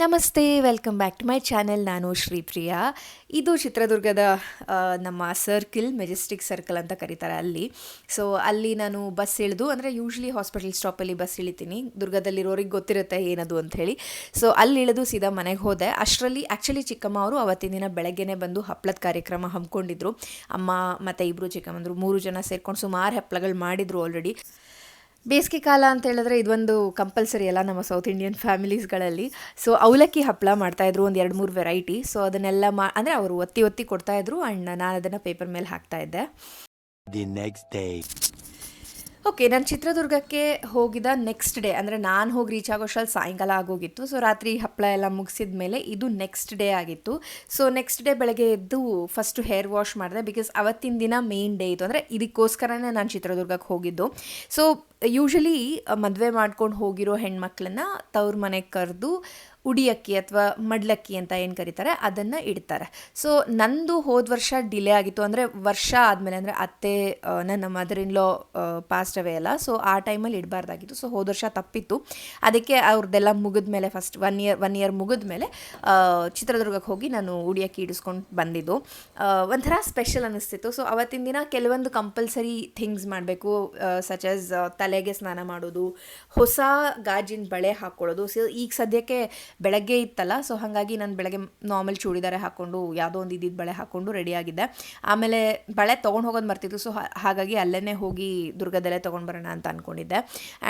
ನಮಸ್ತೆ, welcome back to my channel. ನಾನು ಶ್ರೀಪ್ರಿಯಾ. ಇದು ಚಿತ್ರದುರ್ಗದ ನಮ್ಮ ಸರ್ಕಿಲ್, ಮೆಜೆಸ್ಟಿಕ್ ಸರ್ಕಲ್ ಅಂತ ಕರೀತಾರೆ ಅಲ್ಲಿ. ಸೊ ಅಲ್ಲಿ ನಾನು ಬಸ್ ಇಳಿದು, ಅಂದರೆ ಯೂಶ್ವಲಿ ಹಾಸ್ಪಿಟಲ್ ಸ್ಟಾಪಲ್ಲಿ ಬಸ್ ಇಳಿತೀನಿ. ದುರ್ಗದಲ್ಲಿರೋರಿಗೆ ಗೊತ್ತಿರುತ್ತೆ ಏನದು ಅಂತ ಹೇಳಿ. ಸೊ ಅಲ್ಲಿ ಇಳಿದು ಸೀದಾ ಮನೆಗೆ ಹೋದೆ. ಅಷ್ಟರಲ್ಲಿ ಆ್ಯಕ್ಚುಲಿ ಚಿಕ್ಕಮ್ಮ ಅವರು ಅವತ್ತಿನ ದಿನ ಬೆಳಗ್ಗೆನೇ ಬಂದು ಹಪ್ಪಳದ ಕಾರ್ಯಕ್ರಮ ಹಮ್ಮಿಕೊಂಡಿದ್ರು. ಅಮ್ಮ ಮತ್ತು ಇಬ್ಬರು ಚಿಕ್ಕಮ್ಮಂದರು 3 ಜನ ಸೇರ್ಕೊಂಡು ಸುಮಾರು ಹಪ್ಪಳಗಳು ಮಾಡಿದರು ಆಲ್ರೆಡಿ. ಬೇಸಿಗೆ ಕಾಲ ಅಂತ ಹೇಳಿದ್ರೆ ಇದೊಂದು ಕಂಪಲ್ಸರಿ ಅಲ್ಲ ನಮ್ಮ ಸೌತ್ ಇಂಡಿಯನ್ ಫ್ಯಾಮಿಲೀಸ್ಗಳಲ್ಲಿ. ಸೊ ಅವಲಕ್ಕಿ ಹಪ್ಪಳ ಮಾಡ್ತಾಯಿದ್ರು, ಒಂದು 2-3 ವೆರೈಟಿ. ಸೊ ಅದನ್ನೆಲ್ಲ ಅಂದರೆ ಅವರು ಒತ್ತಿ ಕೊಡ್ತಾಯಿದ್ರು ಆ್ಯಂಡ್ ನಾನು ಅದನ್ನು ಪೇಪರ್ ಮೇಲೆ ಹಾಕ್ತಾಯಿದ್ದೆ. ಓಕೆ, ನಾನು ಚಿತ್ರದುರ್ಗಕ್ಕೆ ಹೋಗಿದ ನೆಕ್ಸ್ಟ್ ಡೇ, ಅಂದರೆ ನಾನು ಹೋಗಿ ರೀಚ್ ಆಗೋಷ್ಟರಲ್ಲಿ ಸಾಯಂಕಾಲ ಆಗೋಗಿತ್ತು. ಸೊ ರಾತ್ರಿ ಹಪ್ಪಳ ಎಲ್ಲ ಮುಗಿಸಿದ ಮೇಲೆ ಇದು ನೆಕ್ಸ್ಟ್ ಡೇ ಆಗಿತ್ತು. ಸೊ ನೆಕ್ಸ್ಟ್ ಡೇ ಬೆಳಗ್ಗೆ ಎದ್ದು ಫಸ್ಟು ಹೇರ್ ವಾಶ್ ಮಾಡಿದೆ, ಬಿಕಾಸ್ ಅವತ್ತಿನ ದಿನ ಮೇನ್ ಡೇ ಇತ್ತು. ಅಂದರೆ ಇದಕ್ಕೋಸ್ಕರನೇ ನಾನು ಚಿತ್ರದುರ್ಗಕ್ಕೆ ಹೋಗಿದ್ದು. ಸೊ ಯೂಶ್ವಲಿ ಮದುವೆ ಮಾಡ್ಕೊಂಡು ಹೋಗಿರೋ ಹೆಣ್ಮಕ್ಳನ್ನ ತವ್ರ ಮನೆಗೆ ಕರೆದು ಉಡಿಯಕ್ಕಿ ಅಥವಾ ಮಡ್ಲಕ್ಕಿ ಅಂತ ಏನು ಕರೀತಾರೆ ಅದನ್ನು ಇಡ್ತಾರೆ. ಸೊ ನಂದು ಹೋದ ವರ್ಷ ಡಿಲೇ ಆಗಿತ್ತು, ಅಂದರೆ ವರ್ಷ ಆದಮೇಲೆ, ಅಂದರೆ ಅತ್ತೆ ನನ್ನ ಮದರ್ ಇನ್ ಲಾ ಪಾಸ್ಟ್ ಅವೇ ಅಲ್ಲ. ಸೊ ಆ ಟೈಮಲ್ಲಿ ಇಡಬಾರ್ದಾಗಿತ್ತು. ಸೊ ಹೋದ ವರ್ಷ ತಪ್ಪಿತ್ತು. ಅದಕ್ಕೆ ಅವ್ರದ್ದೆಲ್ಲ ಮುಗಿದ್ಮೇಲೆ, ಫಸ್ಟ್ ಒನ್ ಇಯರ್ ಮುಗಿದ್ಮೇಲೆ ಚಿತ್ರದುರ್ಗಕ್ಕೆ ಹೋಗಿ ನಾನು ಉಡಿಯಕ್ಕಿ ಇಡಿಸ್ಕೊಂಡು ಬಂದಿದ್ದು. ಒಂಥರ ಸ್ಪೆಷಲ್ ಅನ್ನಿಸ್ತಿತ್ತು. ಸೊ ಅವತ್ತಿನ ದಿನ ಕೆಲವೊಂದು ಕಂಪಲ್ಸರಿ ಥಿಂಗ್ಸ್ ಮಾಡಬೇಕು, ಸಚ್ ಆಸ್ ತಲೆಗೆ ಸ್ನಾನ ಮಾಡೋದು, ಹೊಸ ಗಾಜಿನ ಬಳೆ ಹಾಕ್ಕೊಳ್ಳೋದು. ಸೊ ಈಗ ಸದ್ಯಕ್ಕೆ ಬೆಳಗ್ಗೆ ಇತ್ತಲ್ಲ, ಸೊ ಹಾಗಾಗಿ ನಾನು ಬೆಳಗ್ಗೆ ನಾರ್ಮಲ್ ಚೂಡಿದಾರೆ ಹಾಕ್ಕೊಂಡು ಯಾವುದೋ ಒಂದು ಇದ್ದಿದ್ದು ಬಳೆ ಹಾಕ್ಕೊಂಡು ರೆಡಿಯಾಗಿದ್ದೆ. ಆಮೇಲೆ ಬಳೆ ತೊಗೊಂಡು ಹೋಗೋದು ಮರ್ತಿತ್ತು. ಸೊ ಹಾಗಾಗಿ ಅಲ್ಲೇ ಹೋಗಿ ದುರ್ಗದಲ್ಲೇ ತೊಗೊಂಡು ಬರೋಣ ಅಂತ ಅಂದ್ಕೊಂಡಿದ್ದೆ.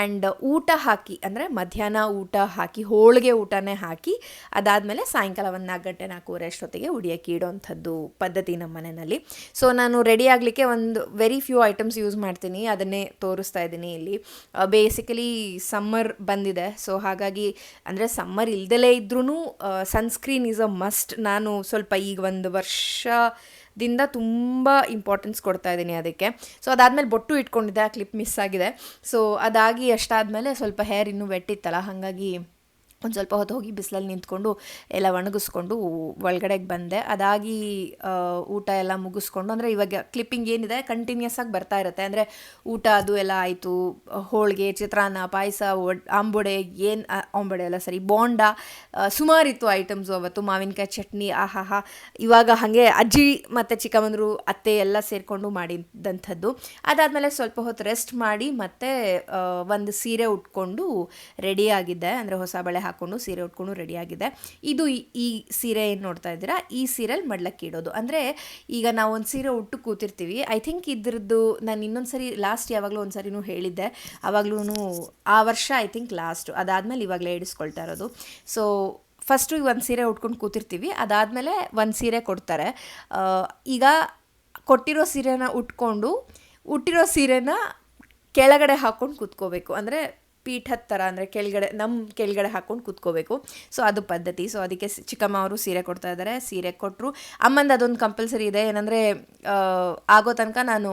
ಆ್ಯಂಡ್ ಊಟ ಹಾಕಿ, ಅಂದರೆ ಮಧ್ಯಾಹ್ನ ಊಟ ಹಾಕಿ, ಹೋಳಿಗೆ ಊಟನೇ ಹಾಕಿ, ಅದಾದಮೇಲೆ ಸಾಯಂಕಾಲ ಒಂದು 4 ಗಂಟೆ 4:15 ಅಷ್ಟೊತ್ತಿಗೆ ಉಡಿಯಕ್ಕೆ ಇಡೋವಂಥದ್ದು ಪದ್ಧತಿ ನಮ್ಮ ಮನೆಯಲ್ಲಿ. ಸೊ ನಾನು ರೆಡಿ ಆಗಲಿಕ್ಕೆ ಒಂದು ವೆರಿ ಫ್ಯೂ ಐಟಮ್ಸ್ ಯೂಸ್ ಮಾಡ್ತೀನಿ, ಅದನ್ನೇ ತೋರಿಸ್ತಾ ಇದ್ದೀನಿ ಇಲ್ಲಿ. ಬೇಸಿಕಲಿ ಸಮ್ಮರ್ ಬಂದಿದೆ. ಸೊ ಹಾಗಾಗಿ, ಅಂದರೆ ಸಮ್ಮರ್ ಇಲ್ಲದಲೇ ಇದ್ರೂ ಸನ್ಸ್ಕ್ರೀನ್ ಈಸ್ ಅ ಮಸ್ಟ್. ನಾನು ಸ್ವಲ್ಪ ಈಗ 1 ವರ್ಷದಿಂದ ತುಂಬ ಇಂಪಾರ್ಟೆನ್ಸ್ ಕೊಡ್ತಾ ಇದ್ದೀನಿ ಅದಕ್ಕೆ. ಸೊ ಅದಾದಮೇಲೆ ಬೊಟ್ಟು ಇಟ್ಕೊಂಡಿದ್ದೆ, ಆ ಕ್ಲಿಪ್ ಮಿಸ್ ಆಗಿದೆ. ಸೊ ಅದಾಗಿ ಅಷ್ಟಾದಮೇಲೆ ಸ್ವಲ್ಪ ಹೇರ್ ಇನ್ನೂ ವೆಟ್ಟಿತ್ತಲ್ಲ, ಹಾಗಾಗಿ ಒಂದು ಸ್ವಲ್ಪ ಹೊತ್ತು ಹೋಗಿ ಬಿಸಿಲಲ್ಲಿ ನಿಂತ್ಕೊಂಡು ಎಲ್ಲ ಒಣಗಿಸ್ಕೊಂಡು ಒಳಗಡೆಗೆ ಬಂದೆ. ಅದಾಗಿ ಊಟ ಎಲ್ಲ ಮುಗಿಸ್ಕೊಂಡು, ಅಂದರೆ ಇವಾಗ ಕ್ಲಿಪ್ಪಿಂಗ್ ಏನಿದೆ ಕಂಟಿನ್ಯೂಸ್ ಆಗಿ ಬರ್ತಾ ಇರುತ್ತೆ. ಅಂದರೆ ಊಟ ಅದು ಎಲ್ಲ ಆಯಿತು, ಹೋಳಿಗೆ, ಚಿತ್ರಾನ್ನ, ಪಾಯಸ, ಆಂಬೊಡೆ, ಆಂಬೊಡೆ ಎಲ್ಲ ಸರಿ, ಬೋಂಡ, ಸುಮಾರಿತ್ತು ಐಟಮ್ಸು ಅವತ್ತು. ಮಾವಿನಕಾಯಿ ಚಟ್ನಿ, ಆಹಾಹಾ. ಇವಾಗ ಹಾಗೆ ಅಜ್ಜಿ ಮತ್ತು ಚಿಕ್ಕಮ್ಮಂದರು ಅತ್ತೆ ಎಲ್ಲ ಸೇರಿಕೊಂಡು ಮಾಡಿದಂಥದ್ದು. ಅದಾದಮೇಲೆ ಸ್ವಲ್ಪ ಹೊತ್ತು ರೆಸ್ಟ್ ಮಾಡಿ ಮತ್ತೆ ಒಂದು ಸೀರೆ ಉಟ್ಕೊಂಡು ರೆಡಿಯಾಗಿದ್ದೆ, ಅಂದರೆ ಹೊಸ ಬಳೆ ಹಾಕ್ಕೊಂಡು ಸೀರೆ ಉಟ್ಕೊಂಡು ರೆಡಿಯಾಗಿದೆ. ಇದು ಈ ಸೀರೆ ಏನು ನೋಡ್ತಾ ಇದ್ದೀರಾ, ಈ ಸೀರೆಯಲ್ಲಿ ಮಡ್ಲಕ್ಕಿ ಇಡೋದು. ಅಂದರೆ ಈಗ ನಾವು ಒಂದು ಸೀರೆ ಉಟ್ಟು ಕೂತಿರ್ತೀವಿ. ಐ ಥಿಂಕ್ ಇದ್ರದ್ದು ನಾನು ಇನ್ನೊಂದು ಸರಿ ಲಾಸ್ಟ್ ಯಾವಾಗಲೂ ಒಂದು ಸರಿನೂ ಹೇಳಿದ್ದೆ, ಆವಾಗಲೂ ಆ ವರ್ಷ ಐ ಥಿಂಕ್ ಲಾಸ್ಟು, ಅದಾದಮೇಲೆ ಇವಾಗಲೇ ಇಡಿಸ್ಕೊಳ್ತಾ ಇರೋದು. ಸೊ ಫಸ್ಟು ಒಂದು ಸೀರೆ ಉಟ್ಕೊಂಡು ಕೂತಿರ್ತೀವಿ, ಅದಾದಮೇಲೆ ಒಂದು ಸೀರೆ ಕೊಡ್ತಾರೆ. ಈಗ ಕೊಟ್ಟಿರೋ ಸೀರೆನ ಉಟ್ಟಿರೋ ಸೀರೆನ ಕೆಳಗಡೆ ಹಾಕ್ಕೊಂಡು ಕೂತ್ಕೋಬೇಕು, ಅಂದರೆ ಪೀಠದ ಥರ, ಅಂದರೆ ಕೆಳಗಡೆ ಹಾಕ್ಕೊಂಡು ಕೂತ್ಕೋಬೇಕು. ಸೊ ಅದು ಪದ್ಧತಿ. ಸೊ ಅದಕ್ಕೆ ಚಿಕ್ಕಮ್ಮ ಅವರು ಸೀರೆ ಕೊಡ್ತಾ ಇದ್ದಾರೆ. ಸೀರೆ ಕೊಟ್ಟರು. ಅಮ್ಮಂದು ಅದೊಂದು ಕಂಪಲ್ಸರಿ ಇದೆ, ಏನಂದರೆ ಆಗೋ ತನಕ ನಾನು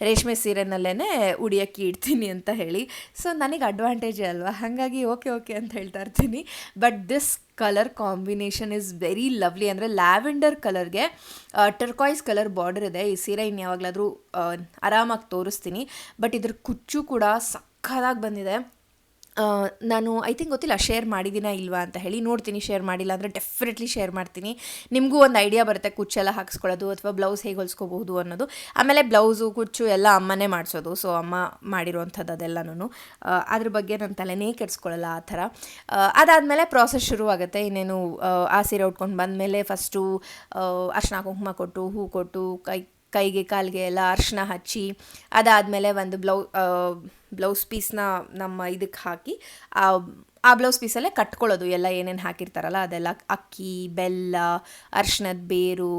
ರೇಷ್ಮೆ ಸೀರೆನಲ್ಲೇ ಉಡಿಯಕ್ಕಿ ಇಡ್ತೀನಿ ಅಂತ ಹೇಳಿ. ಸೊ ನನಗೆ ಅಡ್ವಾಂಟೇಜೇ ಅಲ್ವಾ, ಹಾಗಾಗಿ ಓಕೆ ಅಂತ ಹೇಳ್ತಾ ಇರ್ತೀನಿ. But this colour combination is very lovely. ಅಂದರೆ ಲ್ಯಾವೆಂಡರ್ ಕಲರ್ಗೆ ಟರ್ಕಾಯ್ಸ್ ಕಲರ್ ಬಾರ್ಡರ್ ಇದೆ. ಈ ಸೀರೆ ಇನ್ಯಾವಾಗಲಾದರೂ ಆರಾಮಾಗಿ ತೋರಿಸ್ತೀನಿ. ಬಟ್ ಇದ್ರ ಕುಚ್ಚು ಕೂಡ ಸಕ್ಕತ್ತಾಗಿ ಬಂದಿದೆ. ನಾನು ಐ ಥಿಂಕ್ ಗೊತ್ತಿಲ್ಲ ಶೇರ್ ಮಾಡಿದ್ದೀನಾ ಇಲ್ವಾ ಅಂತ ಹೇಳಿ, ನೋಡ್ತೀನಿ. ಶೇರ್ ಮಾಡಿಲ್ಲ ಅಂದರೆ ಡೆಫಿನೆಟ್ಲಿ ಶೇರ್ ಮಾಡ್ತೀನಿ. ನಿಮಗೂ ಒಂದು ಐಡಿಯಾ ಬರುತ್ತೆ ಕುಚ್ಚೆಲ್ಲ ಹಾಕ್ಸ್ಕೊಳ್ಳೋದು ಅಥವಾ ಬ್ಲೌಸ್ ಹೇಗೆ ಹೊಲಿಸ್ಕೋಬಹುದು ಅನ್ನೋದು. ಆಮೇಲೆ ಬ್ಲೌಸು, ಕುಚ್ಚು ಎಲ್ಲ ಅಮ್ಮನೇ ಮಾಡಿಸೋದು. ಸೊ ಅಮ್ಮ ಮಾಡಿರೋವಂಥದ್ದು ಅದೆಲ್ಲನೂ, ಅದ್ರ ಬಗ್ಗೆ ನನ್ನ ತಲೆನೇ ಕೆಡಿಸ್ಕೊಳ್ಳಲ್ಲ ಆ ಥರ. ಅದಾದಮೇಲೆ ಪ್ರಾಸೆಸ್ ಶುರುವಾಗುತ್ತೆ. ಇನ್ನೇನು ಆ ಸೀರೆ ಉಟ್ಕೊಂಡು ಬಂದಮೇಲೆ ಫಸ್ಟು ಅರ್ಶಿನ ಕುಂಕುಮ ಕೊಟ್ಟು, ಹೂ ಕೊಟ್ಟು, ಕೈಗೆ ಕಾಲಿಗೆ ಎಲ್ಲ ಅರ್ಶಿನ ಹಚ್ಚಿ, ಅದಾದಮೇಲೆ ಒಂದು ಬ್ಲೌಸ್ ಪೀಸ್ನ ನಮ್ಮ ಇದಕ್ಕೆ ಹಾಕಿ ಆ ಬ್ಲೌಸ್ ಪೀಸಲ್ಲೇ ಕಟ್ಕೊಳ್ಳೋದು. ಎಲ್ಲ ಏನೇನು ಹಾಕಿರ್ತಾರಲ್ಲ ಅದೆಲ್ಲ, ಅಕ್ಕಿ, ಬೆಲ್ಲ, ಅರ್ಶಿನದ ಬೇರು,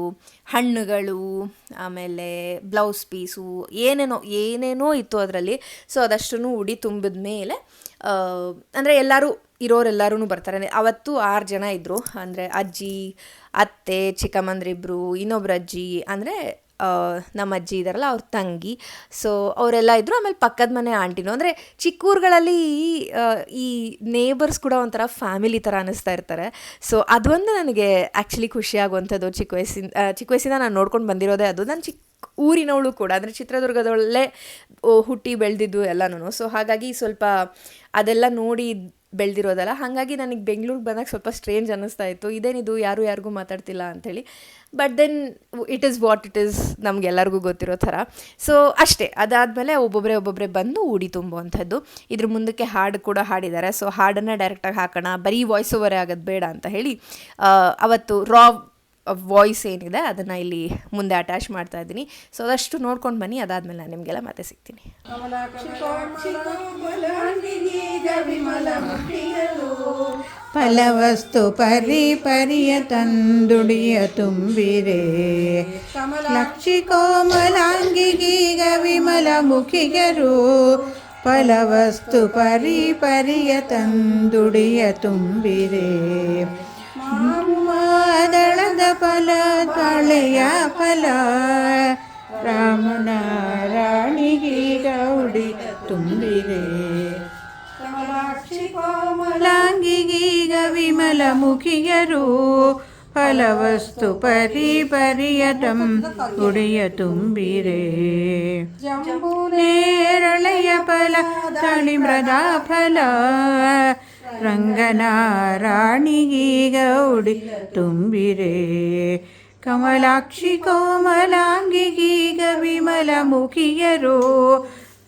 ಹಣ್ಣುಗಳು, ಆಮೇಲೆ ಬ್ಲೌಸ್ ಪೀಸು, ಏನೇನೋ ಇತ್ತು ಅದರಲ್ಲಿ. ಸೊ ಅದಷ್ಟನ್ನು ಉಡಿ ತುಂಬಿದ ಮೇಲೆ, ಅಂದರೆ ಇರೋರೆಲ್ಲರೂ ಬರ್ತಾರೆ. ಅವತ್ತು 6 ಜನ ಇದ್ದರು. ಅಂದರೆ ಅಜ್ಜಿ, ಅತ್ತೆ, ಚಿಕ್ಕಮ್ಮಂದ್ರಿಬ್ಬರು, ಇನ್ನೊಬ್ರು ಅಜ್ಜಿ, ಅಂದರೆ ನಮ್ಮ ಅಜ್ಜಿ ಇದ್ದಾರಲ್ಲ ಅವ್ರ ತಂಗಿ. ಸೊ ಅವರೆಲ್ಲ ಇದ್ದರು. ಆಮೇಲೆ ಪಕ್ಕದ ಮನೆ ಆಂಟಿನೂ, ಅಂದರೆ ಚಿಕ್ಕೂರುಗಳಲ್ಲಿ ಈ ನೇಬರ್ಸ್ ಕೂಡ ಒಂಥರ ಫ್ಯಾಮಿಲಿ ಥರ ಅನ್ನಿಸ್ತಾ ಇರ್ತಾರೆ. ಸೊ ಅದೊಂದು ನನಗೆ ಆ್ಯಕ್ಚುಲಿ ಖುಷಿಯಾಗುವಂಥದ್ದು. ಚಿಕ್ಕ ವಯಸ್ಸಿಂದ ನಾನು ನೋಡ್ಕೊಂಡು ಬಂದಿರೋದೇ ಅದು. ನಾನು ಊರಿನವಳು ಕೂಡ, ಅಂದರೆ ಚಿತ್ರದುರ್ಗದೊಳಲ್ಲೇ ಹುಟ್ಟಿ ಬೆಳೆದಿದ್ದು ಎಲ್ಲನೂ. ಸೊ ಹಾಗಾಗಿ ಸ್ವಲ್ಪ ಅದೆಲ್ಲ ನೋಡಿ ಬೆಳೆದಿರೋದಲ್ಲ, ಹಾಗಾಗಿ ನನಗೆ ಬೆಂಗಳೂರಿಗೆ ಬಂದಾಗ ಸ್ವಲ್ಪ ಸ್ಟ್ರೇಂಜ್ ಅನ್ನಿಸ್ತಾ ಇತ್ತು, ಇದೇನಿದು ಯಾರಿಗೂ ಮಾತಾಡ್ತಿಲ್ಲ ಅಂಥೇಳಿ. But then it is what it is, ನಮಗೆಲ್ಲರಿಗೂ ಗೊತ್ತಿರೋ ಥರ. ಸೊ ಅಷ್ಟೇ, ಅದಾದಮೇಲೆ ಒಬ್ಬೊಬ್ಬರೇ ಬಂದು ಉಡಿ ತುಂಬುವಂಥದ್ದು. ಇದ್ರ ಮುಂದಕ್ಕೆ ಹಾಡು ಕೂಡ ಹಾಡಿದ್ದಾರೆ. ಸೊ ಹಾಡನ್ನು ಡೈರೆಕ್ಟಾಗಿ ಹಾಕೋಣ, ಬರೀ ವಾಯ್ಸ್ ಓವರೇ ಆಗೋದು ಬೇಡ ಅಂತ ಹೇಳಿ ಅವತ್ತು ವಾಯ್ಸ್ ಏನಿದೆ ಅದನ್ನು ಇಲ್ಲಿ ಮುಂದೆ ಅಟ್ಯಾಚ್ ಮಾಡ್ತಾ ಇದ್ದೀನಿ. ಸೊ ಅದಷ್ಟು ನೋಡ್ಕೊಂಡು ಬನ್ನಿ, ಅದಾದಮೇಲೆ ನಾನು ನಿಮಗೆಲ್ಲ ಮತ್ತೆ ಸಿಗ್ತೀನಿ. ಫಲವಸ್ತು ಪರಿಯ ತಂದುಡಿಯ ತುಂಬಿರೆ ಲಕ್ಷಿ ಕೋಮಲಾಂಗಿಗೀಗ ವಿಮಲ ಮುಖಿಗರು ಫಲವಸ್ತು ಪರಿಯ ತಂದುಡಿಯ ತುಂಬಿರೆ ಮಾದಳದ ಫಲ ತಾಳೆಯ ಫಲ ರಾಮನ ರಾಣಿಗೀಗ ಉಡಿ ತುಂಬಿರೆ ಕೋಮಲಾಂಗಿಗೀಗ ವಿಮಲ ಮುಖಿಯರು ಫಲವಸ್ತು ಪರಿಯ ಉಡಿಯ ತುಂಬಿರೆ ನೇರಳೆಯ ಫಲ ತಳಿಮ್ರದ ಫಲ ರಂಗನ ರಾಣಿಗೀಗ ಉಡಿ ತುಂಬಿರೆ ಕಮಲಾಕ್ಷಿ ಕೋಮಲಾಂಗಿಗೀಗ ವಿಮಲ ಮುಖಿಯರು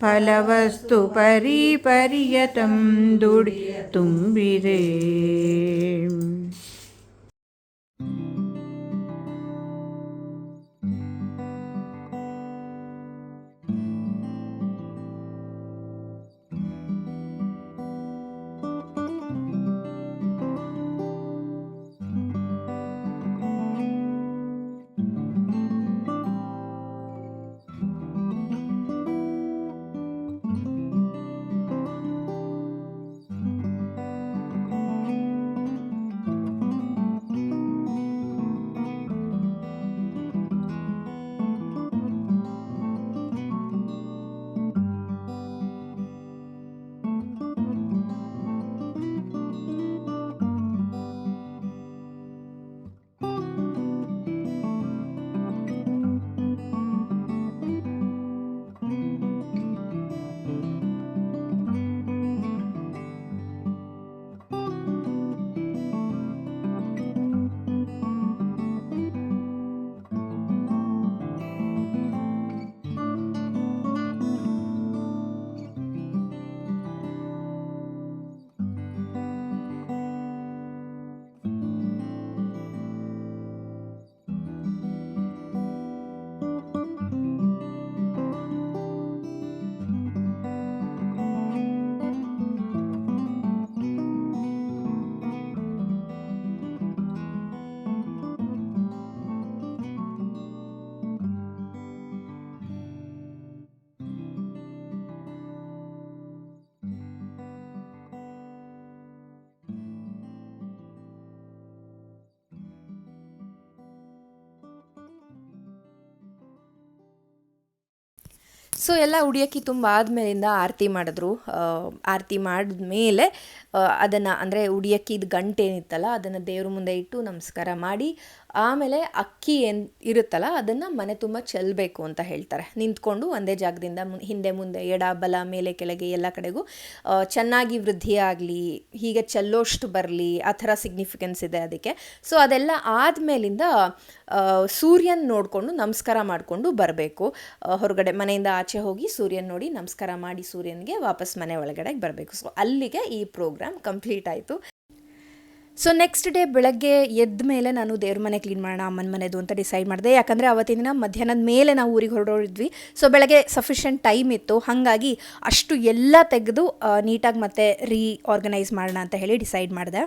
ಫಲವಸ್ತು ಪರಿಯ ತಂದುಡಿ ತುಂಬಿರೆ. ಸೊ ಎಲ್ಲ ಉಡಿಯಕ್ಕಿ ತುಂಬ ಆದಮೇಲಿಂದ ಆರತಿ ಮಾಡಿದ್ರು. ಆರತಿ ಮಾಡಿದ್ಮೇಲೆ ಅದನ್ನು ಅಂದರೆ ಉಡಿಯಕ್ಕಿದ ಗಂಟೆ ಏನಿತ್ತಲ್ಲ ಅದನ್ನು ದೇವ್ರ ಮುಂದೆ ಇಟ್ಟು ನಮಸ್ಕಾರ ಮಾಡಿ ಆಮೇಲೆ ಅಕ್ಕಿ ಏನು ಇರುತ್ತಲ್ಲ ಅದನ್ನು ಮನೆ ತುಂಬ ಚೆಲ್ಲಬೇಕು ಅಂತ ಹೇಳ್ತಾರೆ. ನಿಂತ್ಕೊಂಡು ಒಂದೇ ಜಾಗದಿಂದ ಹಿಂದೆ ಮುಂದೆ ಎಡ ಬಲ ಮೇಲೆ ಕೆಳಗೆ ಎಲ್ಲ ಕಡೆಗೂ ಚೆನ್ನಾಗಿ ವೃದ್ಧಿಯಾಗಲಿ, ಹೀಗೆ ಚೆಲ್ಲೋಷ್ಟು ಬರಲಿ, ಆ ಥರ ಸಿಗ್ನಿಫಿಕೆನ್ಸ್ ಇದೆ ಅದಕ್ಕೆ. ಸೊ ಅದೆಲ್ಲ ಆದಮೇಲಿಂದ ಸೂರ್ಯನ ನೋಡಿಕೊಂಡು ನಮಸ್ಕಾರ ಮಾಡಿಕೊಂಡು ಬರಬೇಕು. ಹೊರಗಡೆ ಮನೆಯಿಂದ ಆಚೆ ಹೋಗಿ ಸೂರ್ಯನ ನೋಡಿ ನಮಸ್ಕಾರ ಮಾಡಿ ಸೂರ್ಯನಿಗೆ ವಾಪಸ್ ಮನೆ ಒಳಗಡೆ ಬರಬೇಕು. ಸೊ ಅಲ್ಲಿಗೆ ಈ ಪ್ರೋಗ್ರಾಮ್ ಕಂಪ್ಲೀಟ್ ಆಯಿತು. ಸೊ ನೆಕ್ಸ್ಟ್ ಡೇ ಬೆಳಗ್ಗೆ ಎದ್ದ ಮೇಲೆ ನಾನು ದೇವ್ರ ಮನೆ ಕ್ಲೀನ್ ಮಾಡೋಣ ಅಮ್ಮನ ಮನೆದು ಅಂತ ಡಿಸೈಡ್ ಮಾಡಿದೆ. ಯಾಕಂದರೆ ಅವತ್ತಿನ ದಿನ ಮಧ್ಯಾಹ್ನದ ಮೇಲೆ ನಾವು ಊರಿಗೆ ಹೊರಡೋರಿದ್ವಿ. ಸೊ ಬೆಳಗ್ಗೆ ಸಫಿಷಿಯೆಂಟ್ ಟೈಮ್ ಇತ್ತು, ಹಾಗಾಗಿ ಅಷ್ಟು ಎಲ್ಲ ತೆಗೆದು ನೀಟಾಗಿ ಮತ್ತೆ ಆರ್ಗನೈಸ್ ಮಾಡೋಣ ಅಂತ ಹೇಳಿ ಡಿಸೈಡ್ ಮಾಡಿದೆ.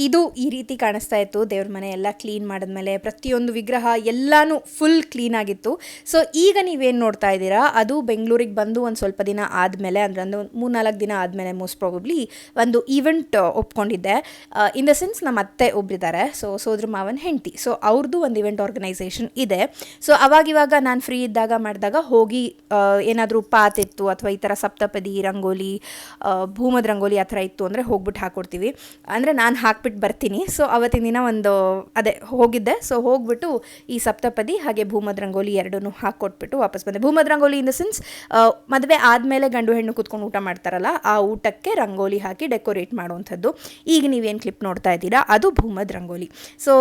ಇದು ಈ ರೀತಿ ಕಾಣಿಸ್ತಾ ಇತ್ತು. ದೇವ್ರ ಮನೆ ಎಲ್ಲ ಕ್ಲೀನ್ ಮಾಡಿದ್ಮೇಲೆ ಪ್ರತಿಯೊಂದು ವಿಗ್ರಹ ಎಲ್ಲನೂ ಫುಲ್ ಕ್ಲೀನ್ ಆಗಿತ್ತು. ಸೊ ಈಗ ನೀವೇನು ನೋಡ್ತಾ ಇದ್ದೀರಾ ಅದು ಬೆಂಗಳೂರಿಗೆ ಬಂದು ಒಂದು ಸ್ವಲ್ಪ ದಿನ ಆದಮೇಲೆ, ಅಂದರೆ ಒಂದು 3-4 ದಿನ ಆದಮೇಲೆ ಮೋಸ್ಟ್ ಪ್ರಾಬಬ್ಲಿ ಒಂದು ಈವೆಂಟ್ ಒಪ್ಕೊಂಡಿದ್ದೆ. ಇನ್ ದ ಸೆನ್ಸ್ ನಮ್ಮ ಅತ್ತೆ ಒಬ್ಬರಿದ್ದಾರೆ, ಸೊ ಸೋದ್ರ ಮಾವನ ಹೆಂಡತಿ, ಸೊ ಅವ್ರದ್ದು ಒಂದು ಈವೆಂಟ್ ಆರ್ಗನೈಸೇಷನ್ ಇದೆ. ಸೊ ಅವಾಗಿವಾಗ ನಾನು ಫ್ರೀ ಇದ್ದಾಗ ಮಾಡಿದಾಗ ಹೋಗಿ ಏನಾದರೂ ಪಾತ್ ಇತ್ತು ಅಥವಾ ಈ ಥರ ಸಪ್ತಪದಿ ರಂಗೋಲಿ, ಭೂಮದ ರಂಗೋಲಿ ಆ ಥರ ಇತ್ತು ಅಂದರೆ ಹೋಗ್ಬಿಟ್ಟು ಹಾಕ್ಕೊಡ್ತೀವಿ. ಅಂದರೆ ನಾನು ಹಾಕ್ಬಿಟ್ಟು ಬರ್ತೀನಿ. ಸೊ ಅವತ್ತಿನ ದಿನ ಹೋಗಿದ್ದೆ. ಸೊ ಹೋಗ್ಬಿಟ್ಟು ಈ ಸಪ್ತಪದಿ ಹಾಗೆ ಭೂಮದ್ ರಂಗೋಲಿ ಎರಡೂ ಹಾಕ್ಕೊಟ್ಬಿಟ್ಟು ವಾಪಸ್ ಬಂದೆ. ಭೂಮದ್ ರಂಗೋಲಿ ಇನ್ ದ ಸೆನ್ಸ್ ಮದುವೆ ಆದಮೇಲೆ ಗಂಡು ಹೆಣ್ಣು ಕೂತ್ಕೊಂಡು ಊಟ ಮಾಡ್ತಾರಲ್ಲ, ಆ ಊಟಕ್ಕೆ ರಂಗೋಲಿ ಹಾಕಿ ಡೆಕೋರೇಟ್ ಮಾಡುವಂಥದ್ದು. ಈಗ ನೀವೇನು ಕ್ಲಿಪ್ ನೋಡ್ತಾ ಇದ್ದೀರಾ ಅದು ಭೂಮದ್ ರಂಗೋಲಿ. ಸೊ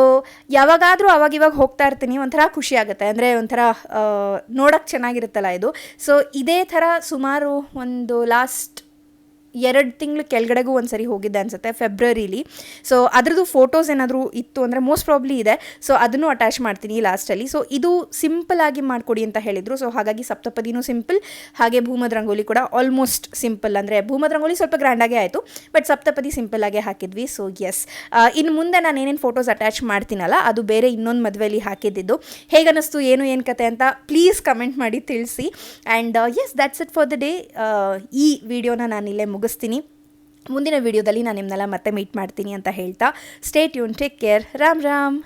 ಯಾವಾಗಾದರೂ ಅವಾಗಿವಾಗ ಹೋಗ್ತಾ ಇರ್ತೀನಿ, ಒಂಥರ ಖುಷಿ ಆಗುತ್ತೆ. ಅಂದರೆ ಒಂಥರ ನೋಡೋಕ್ಕೆ ಚೆನ್ನಾಗಿರುತ್ತಲ್ಲ ಇದು. ಸೊ ಇದೇ ಥರ ಸುಮಾರು ಒಂದು ಲಾಸ್ಟ್ 2 ತಿಂಗಳು ಕೆಳಗಡೆಗೂ ಒಂದು ಸರಿ ಹೋಗಿದ್ದೆ ಅನಿಸುತ್ತೆ, ಫೆಬ್ರವರಿಲಿ. ಸೊ ಅದ್ರದ್ದು ಫೋಟೋಸ್ ಏನಾದರೂ ಇತ್ತು ಅಂದರೆ ಮೋಸ್ಟ್ ಪ್ರಾಬ್ಲಿ ಇದೆ. ಸೊ ಅದನ್ನು ಅಟ್ಯಾಚ್ ಮಾಡ್ತೀನಿ ಲಾಸ್ಟಲ್ಲಿ. ಸೊ ಇದು ಸಿಂಪಲ್ಲಾಗಿ ಮಾಡಿಕೊಡಿ ಅಂತ ಹೇಳಿದರು. ಸೊ ಹಾಗಾಗಿ ಸಪ್ತಪದಿನೂ ಸಿಂಪಲ್, ಹಾಗೆ ಭೂಮದ್ ರಂಗೋಲಿ ಕೂಡ ಆಲ್ಮೋಸ್ಟ್ ಸಿಂಪಲ್. ಅಂದರೆ ಭೂಮದ್ ರಂಗೋಲಿ ಸ್ವಲ್ಪ ಗ್ರ್ಯಾಂಡಾಗೇ ಆಯಿತು, ಬಟ್ ಸಪ್ತಪದಿ ಸಿಂಪಲ್ಲಾಗೇ ಹಾಕಿದ್ವಿ. ಸೊ ಎಸ್, ಇನ್ನು ಮುಂದೆ ನಾನು ಏನೇನು ಫೋಟೋಸ್ ಅಟ್ಯಾಚ್ ಮಾಡ್ತೀನಲ್ಲ ಅದು ಬೇರೆ ಇನ್ನೊಂದು ಮದುವೆಯಲ್ಲಿ ಹಾಕಿದ್ದಿದ್ದು. ಹೇಗನ್ನಿಸ್ತು, ಏನು ಕತೆ ಅಂತ ಪ್ಲೀಸ್ ಕಮೆಂಟ್ ಮಾಡಿ ತಿಳಿಸಿ. And yes, that's it for the day. ಈ ವಿಡಿಯೋನ ನಾನು ಇಲ್ಲೇ ಮುಗಿಸ್ತೀನಿ. ಮುಂದಿನ ವಿಡಿಯೋದಲ್ಲಿ ನಾನು ನಿಮ್ಮನ್ನೆಲ್ಲ ಮತ್ತೆ ಮೀಟ್ ಮಾಡ್ತೀನಿ ಅಂತ ಹೇಳ್ತಾ, stay tune, take care, Ram Ram.